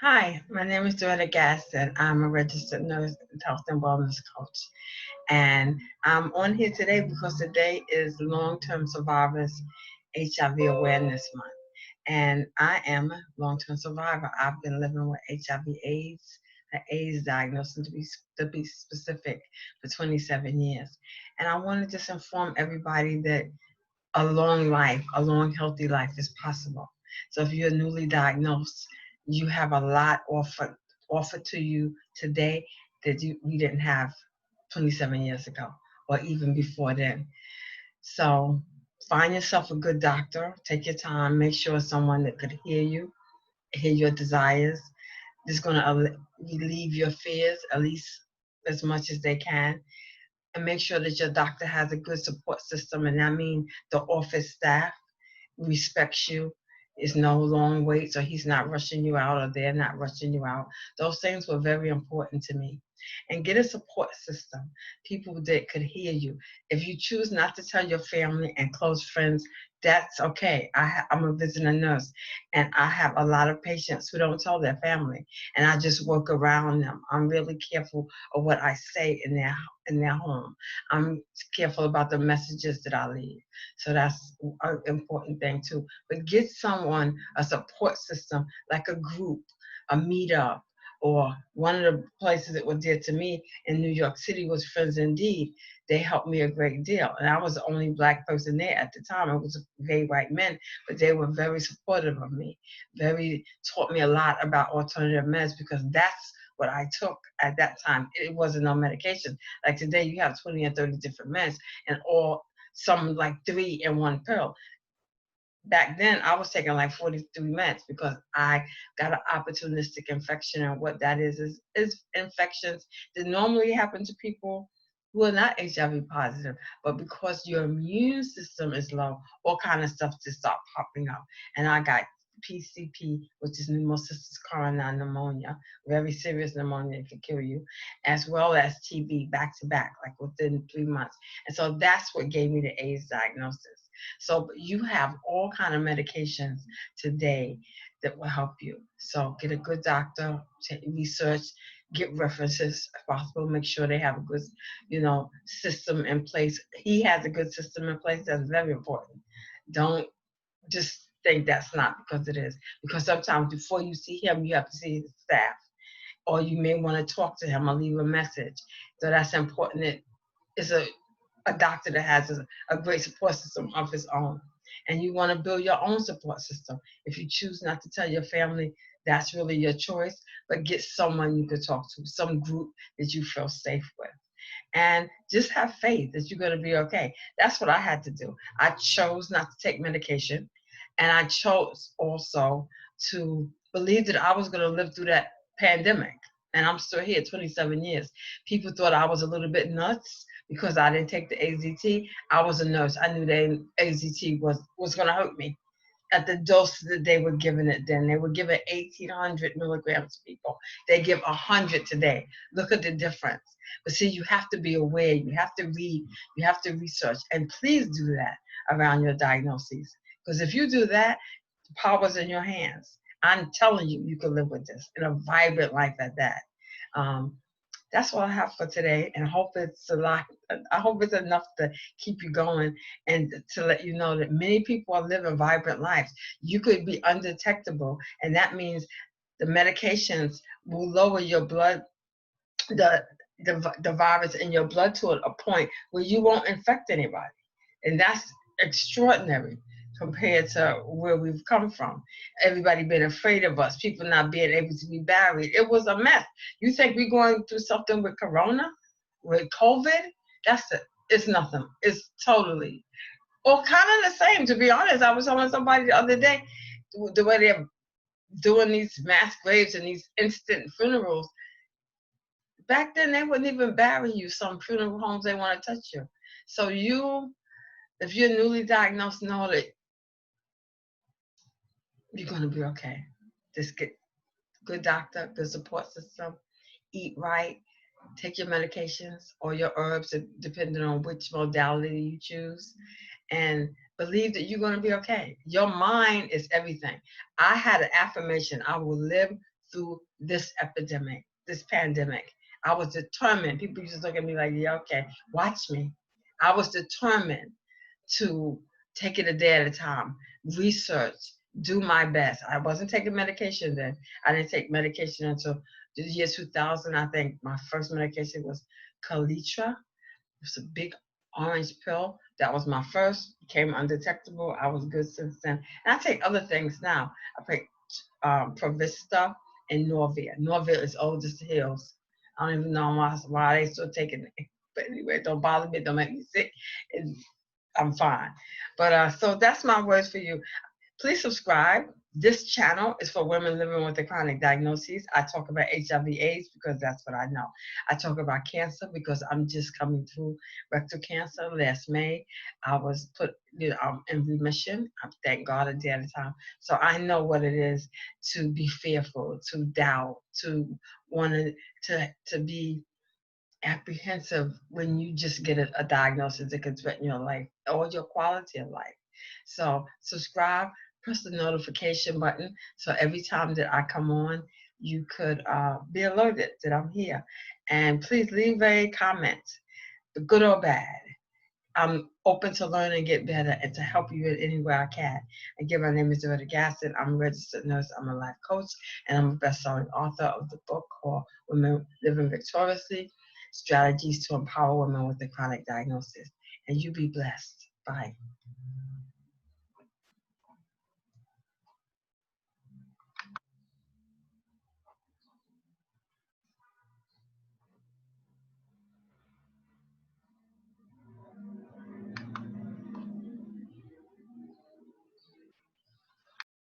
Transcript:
Hi, my name is Doretta Gaston. I'm a registered nurse and health and wellness coach. And I'm on here today because today is Long-Term Survivors HIV Awareness Month. And I am a long-term survivor. I've been living with HIV AIDS, an AIDS diagnosis to be specific, for 27 years. And I want to just inform everybody that a long life, a long, healthy life is possible. So if you're newly diagnosed, you have a lot offered to you today that we didn't have 27 years ago or even before then. So find yourself a good doctor, take your time, make sure it's someone that could hear you, hear your desires, just going to relieve your fears at least as much as they can, and make sure that your doctor has a good support system. And I mean the office staff respects you, is no long wait, so he's not rushing you out or they're not rushing you out. Those things were very important to me. And get a support system, people that could hear you. If you choose not to tell your family and close friends, that's okay. I'm a visiting nurse, and I have a lot of patients who don't tell their family, and I just work around them. I'm really careful of what I say in their home. I'm careful about the messages that I leave. So that's an important thing too. But get someone, a support system, like a group, a meetup, or one of the places that was dear to me in New York City was Friends Indeed. They helped me a great deal. And I was the only Black person there at the time. It was gay white men, but they were very supportive of me, very taught me a lot about alternative meds because that's what I took at that time. It wasn't no medication. Like today, you have 20 or 30 different meds, and all some like three in one pill. Back then, I was taking like 43 meds because I got an opportunistic infection. And what that is infections that normally happen to people who are not HIV positive, but because your immune system is low, all kind of stuff just start popping up. And I got PCP, which is pneumocystis carinii pneumonia, very serious pneumonia that can kill you, as well as TB back to back, like within 3 months. And so that's what gave me the AIDS diagnosis. So you have all kind of medications today that will help you. So get a good doctor, research, get references if possible, make sure they have a good, system in place. He has a good system in place. That's very important. Don't just think that's not, because it is. Because sometimes before you see him, you have to see his staff, or you may want to talk to him or leave a message. So that's important. It is a doctor that has a great support system of his own. And you want to build your own support system. If you choose not to tell your family, that's really your choice, but get someone you could talk to, some group that you feel safe with. And just have faith that you're going to be okay. That's what I had to do. I chose not to take medication, and I chose also to believe that I was going to live through that pandemic. And I'm still here 27 years. People thought I was a little bit nuts because I didn't take the AZT. I was a nurse. I knew the AZT was going to hurt me at the dose that they were giving it then. They were giving 1,800 milligrams to people. They give 100 today. Look at the difference. But see, you have to be aware. You have to read. You have to research. And please do that around your diagnoses. Because if you do that, the power's in your hands. I'm telling you, you can live with this in a vibrant life at that. Um, that's all I have for today, and I hope it's a lot. I hope it's enough to keep you going and to let you know that many people are living vibrant lives. You could be undetectable, and that means the medications will lower your blood, the the virus in your blood to a point where you won't infect anybody, and that's extraordinary compared to where we've come from. Everybody been afraid of us, people not being able to be buried. It was a mess. You think we're going through something with corona, with COVID? That's it. It's nothing. It's totally, well, kind of the same, to be honest. I was telling somebody the other day, the way they're doing these mass graves and these instant funerals. Back then, they wouldn't even bury you. Some funeral homes, they want to touch you. So if you're newly diagnosed, know that you're going to be okay. Just get good doctor, good support system, eat right, take your medications or your herbs, depending on which modality you choose, and believe that you're going to be okay. Your mind is everything. I had an affirmation: I will live through this epidemic, this pandemic. I was determined. People used to look at me like, yeah, okay, watch me. I was determined to take it a day at a time, research, do my best. I wasn't taking medication then. I didn't take medication until the year 2000. I think my first medication was Calitra. It was a big orange pill. That was my first. Became undetectable. I was good since then. And I take other things now. I take Provista and Norvia. Norvia is old as the hills. I don't even know why they still taking it. But anyway, don't bother me. Don't make me sick. I'm fine. But so that's my words for you. Please subscribe. This channel is for women living with a chronic diagnosis. I talk about HIV/AIDS because that's what I know. I talk about cancer because I'm just coming through rectal cancer last May. I was put in remission. I thank God a day at a time. So I know what it is to be fearful, to doubt, to want to be apprehensive when you just get a diagnosis that could threaten your life or your quality of life. So subscribe, press the notification button so every time that I come on, you could be alerted that I'm here. And please leave a comment, good or bad. I'm open to learn and get better and to help you in any way I can. Again, my name is Doretta Gaston. I'm a registered nurse. I'm a life coach, and I'm a best-selling author of the book called Women Living Victoriously, Strategies to Empower Women with a Chronic Diagnosis. And you be blessed. Bye.